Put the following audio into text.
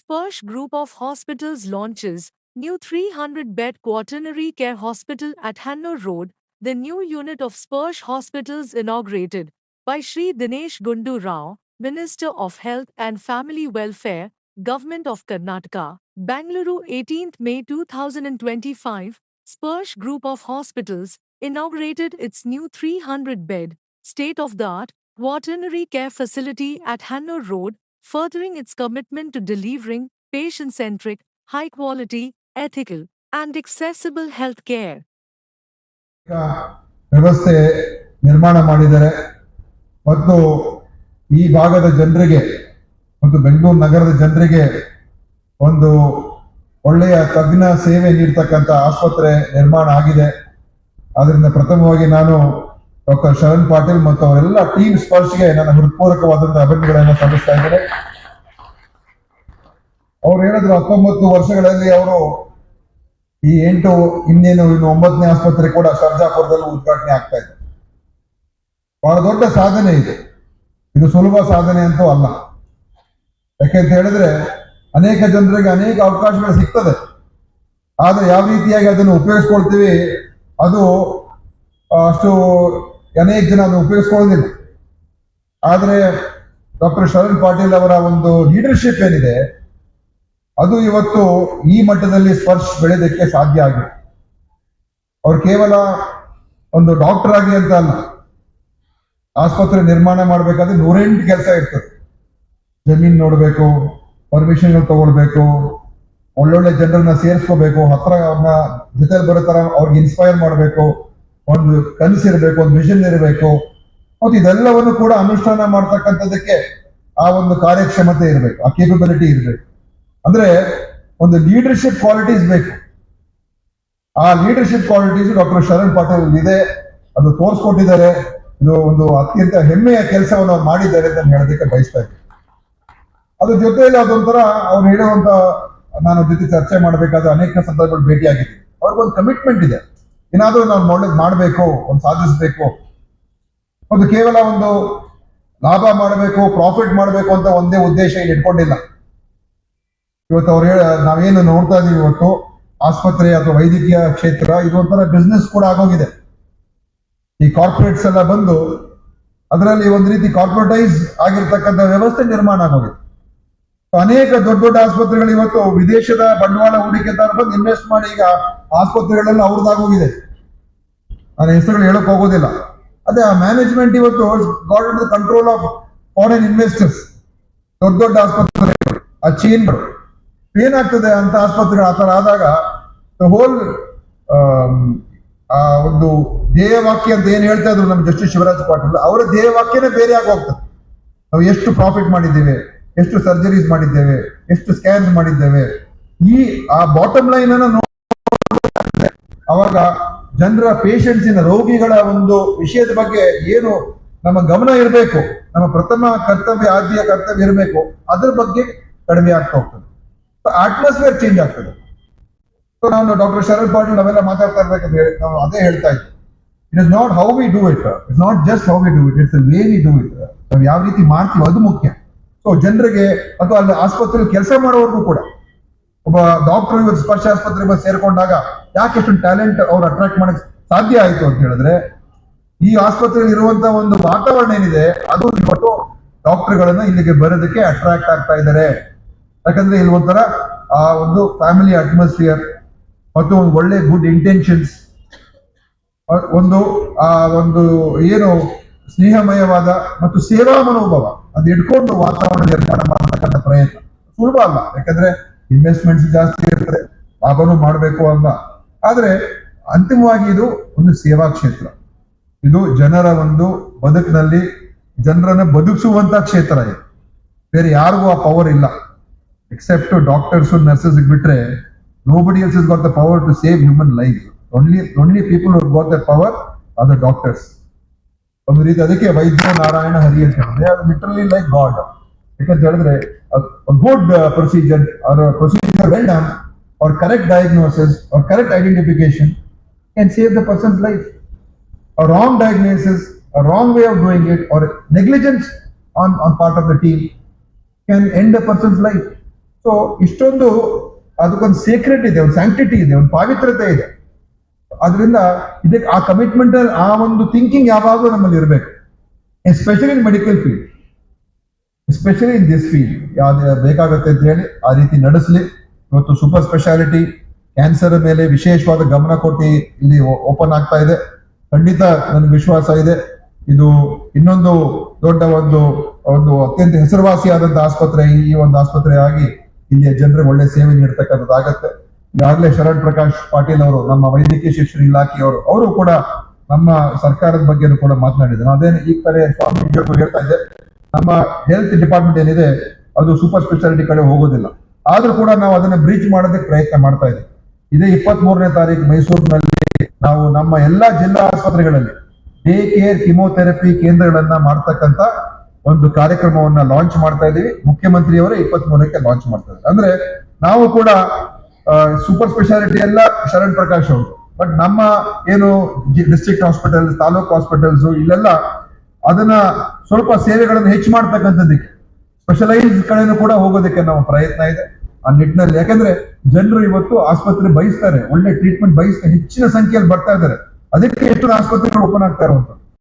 Sparsh Group of Hospitals launches new 300-bed quaternary care hospital at Hannur Road. The new unit of Sparsh Hospitals inaugurated by Shri Dinesh Gundu Rao, Minister of Health and Family Welfare, Government of Karnataka, Bangalore 18th May 2025. Sparsh Group of Hospitals inaugurated its new 300-bed, state-of-the-art quaternary care facility at Hannur Road, furthering its commitment to delivering patient-centric, high-quality, ethical, and accessible health care. ವ್ಯವಸ್ಥೆ ನಿರ್ಮಾಣ ಮಾಡಿದ್ದಾರೆ ಮತ್ತು ಈ ಭಾಗದ ಜನರಿಗೆ ಮತ್ತು ಬೆಂಗಳೂರು ನಗರದ ಜನರಿಗೆ ಒಂದು ಒಳ್ಳೆಯ ತಜ್ಞ ಸೇವೆ ನೀಡತಕ್ಕಂಥ ಆಸ್ಪತ್ರೆ ನಿರ್ಮಾಣ ಆಗಿದೆ. ಅದರಿಂದ ಪ್ರಥಮವಾಗಿ ನಾನು ಡಾಕ್ಟರ್ ಶರಣ್ ಪಾಟೀಲ್ ಮತ್ತು ಅವರೆಲ್ಲ ಟೀಮ್ ಸ್ಪರ್ಶ್ಗೆ ನನ್ನ ಹೃತ್ಪೂರ್ವಕವಾದಂತಹ ಅಭಿನಂದನೆಗಳನ್ನು ಸಲ್ಲಿಸ್ತಾ ಇದ್ದಾರೆ. ಅವ್ರು ಹೇಳಿದ್ರು 19 ವರ್ಷಗಳಲ್ಲಿ ಅವರು ಈ 9ನೇ ಆಸ್ಪತ್ರೆ ಕೂಡ ಸರ್ಜಾಪುರದಲ್ಲಿ ಉದ್ಘಾಟನೆ ಆಗ್ತಾ ಇದೆ. ಬಹಳ ದೊಡ್ಡ ಸಾಧನೆ ಇದೆ. ಇದು ಸುಲಭ ಸಾಧನೆ ಅಂತೂ ಅಲ್ಲ. ಯಾಕೆಂತ ಹೇಳಿದ್ರೆ ಅನೇಕ ಜನರಿಗೆ ಅನೇಕ ಅವಕಾಶಗಳು ಸಿಗ್ತದೆ. ಆದ್ರೆ ಯಾವ ರೀತಿಯಾಗಿ ಅದನ್ನು ಉಪಯೋಗಿಸ್ಕೊಳ್ತೀವಿ ಅದು ಅಷ್ಟು ಅನೇಕ ಜನ ಅದನ್ನು ಉಪಯೋಗಿಸ್ಕೊಳ್ಳೋದಿಲ್ಲ. ಆದರೆ ಡಾಕ್ಟರ್ ಶರಣ್ ಪಾಟೀಲ್ ಅವರ ಒಂದು ಲೀಡರ್ಶಿಪ್ ಏನಿದೆ ಅದು ಇವತ್ತು ಈ ಮಟ್ಟದಲ್ಲಿ ಸ್ಪರ್ಶ್ ಬೆಳೆಯೋದಕ್ಕೆ ಸಾಧ್ಯ ಆಗಿದೆ. ಅವ್ರು ಕೇವಲ ಒಂದು ಡಾಕ್ಟರ್ ಆಗಿ ಅಂತ ಅಲ್ಲ, ಆಸ್ಪತ್ರೆ ನಿರ್ಮಾಣ ಮಾಡಬೇಕಾದ್ರೆ 108 ಕೆಲಸ ಇರ್ತದೆ. ಜಮೀನ್ ನೋಡಬೇಕು, ಪರ್ಮಿಷನ್ ತಗೊಳ್ಬೇಕು, ಒಳ್ಳೊಳ್ಳೆ ಜನರನ್ನ ಸೇರಿಸ್ಕೋಬೇಕು, ಹತ್ರ ಅವ್ರನ್ನ ಜೊತೆಲಿ ಬರೋ ತರ ಅವ್ರಿಗೆ ಇನ್ಸ್ಪೈರ್ ಮಾಡಬೇಕು, ಒಂದು ಕನಸಿರಬೇಕು, ಒಂದು ವಿಷನ್ ಇರಬೇಕು, ಮತ್ತು ಇದೆಲ್ಲವನ್ನು ಕೂಡ ಅನುಷ್ಠಾನ ಮಾಡ್ತಕ್ಕಂಥದ್ದಕ್ಕೆ ಆ ಒಂದು ಕಾರ್ಯಕ್ಷಮತೆ ಇರಬೇಕು, ಆ ಕೇಪಬಿಲಿಟಿ ಇರಬೇಕು. ಅಂದ್ರೆ ಒಂದು ಲೀಡರ್ಶಿಪ್ ಕ್ವಾಲಿಟೀಸ್ ಬೇಕು. ಆ leadership qualities doctor Sharan Patil ಇದೆ, ಅದು ತೋರಿಸ್ಕೊಟ್ಟಿದ್ದಾರೆ. ಇದು ಒಂದು ಅತ್ಯಂತ ಹೆಮ್ಮೆಯ ಕೆಲಸವನ್ನು ಅವ್ರು ಮಾಡಿದ್ದಾರೆ ಅಂತ ಹೇಳೋದಕ್ಕೆ ಬಯಸ್ತಾ ಇದ್ದೀನಿ. ಅದ್ರ ಜೊತೆಯಲ್ಲಿ ಅದೊಂಥರ ಅವ್ರು ಹೇಳುವಂತ ನಾನು ಜೊತೆ ಚರ್ಚೆ ಮಾಡಬೇಕಾದ್ರೆ ಅನೇಕ ಸಂದರ್ಭಗಳು ಭೇಟಿಯಾಗಿದ್ದೀನಿ. ಅವ್ರಿಗೊಂದು ಕಮಿಟ್ಮೆಂಟ್ ಇದೆ, ಏನಾದ್ರೂ ನಾವು ಒಳ್ಳೇದು ಮಾಡಬೇಕು, ಒಂದು ಸಾಧಿಸಬೇಕು, ಅದು ಕೇವಲ ಒಂದು ಲಾಭ ಮಾಡಬೇಕು, ಪ್ರಾಫಿಟ್ ಮಾಡಬೇಕು ಅಂತ ಒಂದೇ ಉದ್ದೇಶ ಇಲ್ಲಿ ಇಟ್ಕೊಂಡಿಲ್ಲ. ಇವತ್ತು ಅವ್ರು ನಾವೇನು ನೋಡ್ತಾ ಇದೀವಿ ಇವತ್ತು ಆಸ್ಪತ್ರೆ ಅಥವಾ ವೈದ್ಯಕೀಯ ಕ್ಷೇತ್ರ ಇದು ಒಂಥರ ಬಿಸ್ನೆಸ್ ಕೂಡ ಆಗೋಗಿದೆ. ಈ ಕಾರ್ಪೊರೇಟ್ಸ್ ಎಲ್ಲ ಬಂದು ಅದರಲ್ಲಿ ಒಂದು ರೀತಿ ಕಾರ್ಪೊರೇಟೈಸ್ ಆಗಿರ್ತಕ್ಕಂಥ ವ್ಯವಸ್ಥೆ ನಿರ್ಮಾಣ ಆಗೋಗಿದೆ. ಅನೇಕ ದೊಡ್ಡ ದೊಡ್ಡ ಆಸ್ಪತ್ರೆಗಳು ಇವತ್ತು ವಿದೇಶದ ಬಂಡವಾಳ ಹೂಡಿಕೆದಾರ ಬಂದು ಇನ್ವೆಸ್ಟ್ ಮಾಡಿ ಈಗ ಆಸ್ಪತ್ರೆಗಳೆಲ್ಲ ಅವ್ರದ್ದಾಗೋಗಿದೆ. ನಾನು ಹೆಸರುಗಳು ಹೇಳಕ್ ಹೋಗೋದಿಲ್ಲ. ಅದೇ ಆ ಮ್ಯಾನೇಜ್ಮೆಂಟ್ ಇವತ್ತು got under the control of foreign investors. ದೊಡ್ಡ ದೊಡ್ಡ ಆಸ್ಪತ್ರೆಗಳು, ಆ ಚೈನ್ಗಳು ಏನಾಗ್ತದೆ ಅಂತ ಆಸ್ಪತ್ರೆಗಳು ಆತರ ಆದಾಗ ಹೋಲ್ ಆ ಒಂದು ಧ್ಯೇಯವಾಕ್ಯ ಅಂತ ಏನ್ ಹೇಳ್ತಾ ಇದ್ರು ನಮ್ಮ ಜಸ್ಟಿಸ್ ಶಿವರಾಜ್ ಪಾಟೀಲ್, ಅವರ ಧ್ಯೇಯವಾಕ್ಯನೇ ಬೇರೆ ಆಗಿ ಹೋಗ್ತದೆ. ನಾವು ಎಷ್ಟು ಪ್ರಾಫಿಟ್ ಮಾಡಿದ್ದೇವೆ, ಎಷ್ಟು ಸರ್ಜರೀಸ್ ಮಾಡಿದ್ದೇವೆ, ಎಷ್ಟು ಸ್ಕ್ಯಾನ್ಸ್ ಮಾಡಿದ್ದೇವೆ, ಆ ಬಾಟಮ್ ಲೈನ್ ಅನ್ನ ಅವಾಗ ಜನರ ಪೇಷಂಟ್ಸಿನ ರೋಗಿಗಳ ಒಂದು ವಿಷಯದ ಬಗ್ಗೆ ಏನು ನಮ್ಮ ಗಮನ ಇರಬೇಕು, ನಮ್ಮ ಪ್ರಥಮ ಕರ್ತವ್ಯ, ಆದ್ಯ ಕರ್ತವ್ಯ ಇರಬೇಕು, ಅದ್ರ ಬಗ್ಗೆ ಕಡಿಮೆ ಆಗ್ತಾ ಹೋಗ್ತದೆ. ಅಟ್ಮಾಸ್ಫಿಯರ್ ಚೇಂಜ್ ಆಗ್ತದೆ. ನಾನು ಡಾಕ್ಟರ್ ಶರಣ್ ಪಾಟೀಲ್ ನಾವೆಲ್ಲ ಮಾತಾಡ್ತಾ ಇರ್ಬೇಕಂದ್ರೆ ನಾವು ಅದೇ ಹೇಳ್ತಾ ಇದ್ವಿ. It is not how we do it, it's not just how we do it, it's way we do it. ನಾವು ಯಾವ ರೀತಿ ಮಾಡ್ತೀವಿ ಅದು ಮುಖ್ಯ. ಸೊ ಜನರಿಗೆ ಅಥವಾ ಅಲ್ಲಿ ಆಸ್ಪತ್ರೆಯಲ್ಲಿ ಕೆಲಸ ಮಾಡೋರ್ಗೂ ಕೂಡ, ಒಬ್ಬ ಡಾಕ್ಟರ್ ಇವತ್ತು ಸ್ಪರ್ಶ ಆಸ್ಪತ್ರೆಗೆ ಸೇರ್ಕೊಂಡಾಗ ಯಾಕೆ ಎಷ್ಟು ಟ್ಯಾಲೆಂಟ್ ಅವ್ರು ಅಟ್ರಾಕ್ಟ್ ಮಾಡಕ್ ಸಾಧ್ಯ ಆಯ್ತು ಅಂತ ಹೇಳಿದ್ರೆ ಈ ಆಸ್ಪತ್ರೆಯಲ್ಲಿ ಇರುವಂತಹ ಒಂದು ವಾತಾವರಣ ಏನಿದೆ ಅದು ಇವತ್ತು ಡಾಕ್ಟರ್ಗಳನ್ನ ಇಲ್ಲಿಗೆ ಬರೋದಕ್ಕೆ ಅಟ್ರಾಕ್ಟ್ ಆಗ್ತಾ ಇದ್ದಾರೆ. ಯಾಕಂದ್ರೆ ಇಲ್ಲಿ ಒಂಥರ ಆ ಒಂದು ಫ್ಯಾಮಿಲಿ ಅಟ್ಮಾಸ್ಫಿಯರ್ ಮತ್ತು ಒಂದು ಒಳ್ಳೆ ಗುಡ್ ಇಂಟೆನ್ಷನ್ಸ್, ಒಂದು ಆ ಒಂದು ಏನು ಸ್ನೇಹಮಯವಾದ ಮತ್ತು ಸೇವಾ ಮನೋಭಾವ ಅದು ಇಟ್ಕೊಂಡು ವಾತಾವರಣ ನಿರ್ಮಾಣ ಮಾಡತಕ್ಕಂಥ ಪ್ರಯತ್ನ ಸುಲಭ ಅಲ್ಲ. ಯಾಕಂದ್ರೆ ಇನ್ವೆಸ್ಟ್ಮೆಂಟ್ಸ್ ಜಾಸ್ತಿ ಇರ್ತದೆ, ಲಾಭನೂ ಮಾಡಬೇಕು ಅಲ್ಲ. ಆದ್ರೆ ಅಂತಿಮವಾಗಿ ಇದು ಒಂದು ಸೇವಾ ಕ್ಷೇತ್ರ. ಇದು ಜನರ ಒಂದು ಬದುಕಿನಲ್ಲಿ ಜನರನ್ನ ಬದುಕಿಸುವಂತ ಕ್ಷೇತ್ರ. ಇದು ಬೇರೆ ಯಾರಿಗೂ ಆ ಪವರ್ ಇಲ್ಲ, ಎಕ್ಸೆಪ್ಟ್ ಡಾಕ್ಟರ್ಸ್ ನರ್ಸಸ್ ಬಿಟ್ರೆ nobody else has got the power to save human life. Only people who got that power are the doctors. ಒಂದು ರೀತಿ ಅದಕ್ಕೆ ವೈದ್ಯ ನಾರಾಯಣ ಹರಿ ಅಂತ ಹೇಳಿದ್ರೆ ಅದು ಲಿಟರಲಿ ಲೈಕ್ ಗಾಡ್. ಯಾಕಂತ ಹೇಳಿದ್ರೆ good procedure or procedure well done or correct diagnosis or correct identification can save the person's life. A wrong diagnosis, a wrong way of doing it, or negligence on part of the team can end a person's life. So ಇಷ್ಟೊಂದು ಅದಕ್ಕೊಂದು secret ಇದೆ, ಒಂದು sanctity ಇದೆ, ಒಂದು ಪಾವಿತ್ರತೆ ಇದೆ. ಅದರಿಂದ ಇದಕ್ಕೆ ಆ ಕಮಿಟ್ಮೆಂಟ್, ಆ ಒಂದು ಥಿಂಕಿಂಗ್ ಯಾವಾಗಲೂ ನಮ್ಮಲ್ಲಿ ಇರಬೇಕು, especially in medical field, especially in this field. ಯಾವ್ದು ಬೇಕಾಗುತ್ತೆ ಅಂತ ಹೇಳಿ ಆ ರೀತಿ ನಡೆಸಲಿ. ಇವತ್ತು ಸೂಪರ್ ಸ್ಪೆಷಾಲಿಟಿ ಕ್ಯಾನ್ಸರ್ ಮೇಲೆ ವಿಶೇಷವಾದ ಗಮನ ಕೊಟ್ಟು ಇಲ್ಲಿ ಓಪನ್ ಆಗ್ತಾ ಇದೆ. ಖಂಡಿತ ನನಗೆ ವಿಶ್ವಾಸ ಇದೆ ಇದು ಇನ್ನೊಂದು ದೊಡ್ಡ ಒಂದು ಒಂದು ಅತ್ಯಂತ ಹೆಸರುವಾಸಿಯಾದಂತಹ ಆಸ್ಪತ್ರೆ, ಈ ಒಂದು ಆಸ್ಪತ್ರೆ ಆಗಿ ಇಲ್ಲಿಯ ಜನರಿಗೆ ಒಳ್ಳೆ ಸೇವೆ ನೀಡ್ತಕ್ಕಂಥದ್ದಾಗತ್ತೆ. ಈಗಾಗಲೇ ಶರಣ್ ಪ್ರಕಾಶ್ ಪಾಟೀಲ್ ಅವರು, ನಮ್ಮ ವೈದ್ಯಕೀಯ ಶಿಕ್ಷಣ ಇಲಾಖೆಯವರು, ಅವರು ಕೂಡ ನಮ್ಮ ಸರ್ಕಾರದ ಬಗ್ಗೆ ಕೂಡ ಮಾತನಾಡಿದ್ರು. ಅದೇನು ಈ ಕಡೆ ಸ್ವಾಮೀಜಿ ಅವರು ಹೇಳ್ತಾ ಇದ್ದೆ, ನಮ್ಮ ಹೆಲ್ತ್ ಡಿಪಾರ್ಟ್ಮೆಂಟ್ ಏನಿದೆ ಅದು ಸೂಪರ್ ಸ್ಪೆಷಾಲಿಟಿ ಕಡೆ ಹೋಗೋದಿಲ್ಲ. ಆದ್ರೂ ಕೂಡ ನಾವು ಅದನ್ನ ಬ್ರೀಚ್ ಮಾಡೋದಕ್ಕೆ ಪ್ರಯತ್ನ ಮಾಡ್ತಾ ಇದ್ದೀವಿ. ಇದೇ 23ನೇ ತಾರೀಕು ಮೈಸೂರಿನಲ್ಲಿ ನಾವು ನಮ್ಮ ಎಲ್ಲಾ ಜಿಲ್ಲಾ ಆಸ್ಪತ್ರೆಗಳಲ್ಲಿ ಡೇ ಕೇರ್ ಕಿಮೋಥೆರಪಿ ಕೇಂದ್ರಗಳನ್ನ ಮಾಡ್ತಕ್ಕಂತ ಒಂದು ಕಾರ್ಯಕ್ರಮವನ್ನ ಲಾಂಚ್ ಮಾಡ್ತಾ ಇದ್ದೀವಿ. ಮುಖ್ಯಮಂತ್ರಿಯವರೇ 23ಕ್ಕೆ ಲಾಂಚ್ ಮಾಡ್ತಾ ಇದ್ದಾರೆ. ಅಂದ್ರೆ ನಾವು ಕೂಡ ಸೂಪರ್ ಸ್ಪೆಷಾಲಿಟಿ ಎಲ್ಲ ಶರಣ್ ಪ್ರಕಾಶ್ ಅವರು, ಬಟ್ ನಮ್ಮ ಏನು ಡಿಸ್ಟ್ರಿಕ್ಟ್ ಹಾಸ್ಪಿಟಲ್ಸ್, ತಾಲೂಕು ಹಾಸ್ಪಿಟಲ್ಸ್, ಇಲ್ಲೆಲ್ಲ ಅದನ್ನ ಸ್ವಲ್ಪ ಸೇವೆಗಳನ್ನು ಹೆಚ್ಚು ಮಾಡ್ತಕ್ಕಂಥದ್ದಕ್ಕೆ, ಸ್ಪೆಷಲೈಸ್ ಕಡೆನೂ ಕೂಡ ಹೋಗೋದಕ್ಕೆ ನಾವು ಪ್ರಯತ್ನ ಇದೆ ಆ ನಿಟ್ಟಿನಲ್ಲಿ. ಯಾಕಂದ್ರೆ ಜನರು ಇವತ್ತು ಆಸ್ಪತ್ರೆ ಬಯಸ್ತಾರೆ, ಒಳ್ಳೆ ಟ್ರೀಟ್ಮೆಂಟ್ ಬಯಸ್ತಾರೆ, ಹೆಚ್ಚಿನ ಸಂಖ್ಯೆಯಲ್ಲಿ ಬರ್ತಾ ಇದ್ದಾರೆ. ಅದಕ್ಕೆ ಎಷ್ಟು ಆಸ್ಪತ್ರೆಗಳು ಓಪನ್ ಆಗ್ತಾ ಇರುವಂತ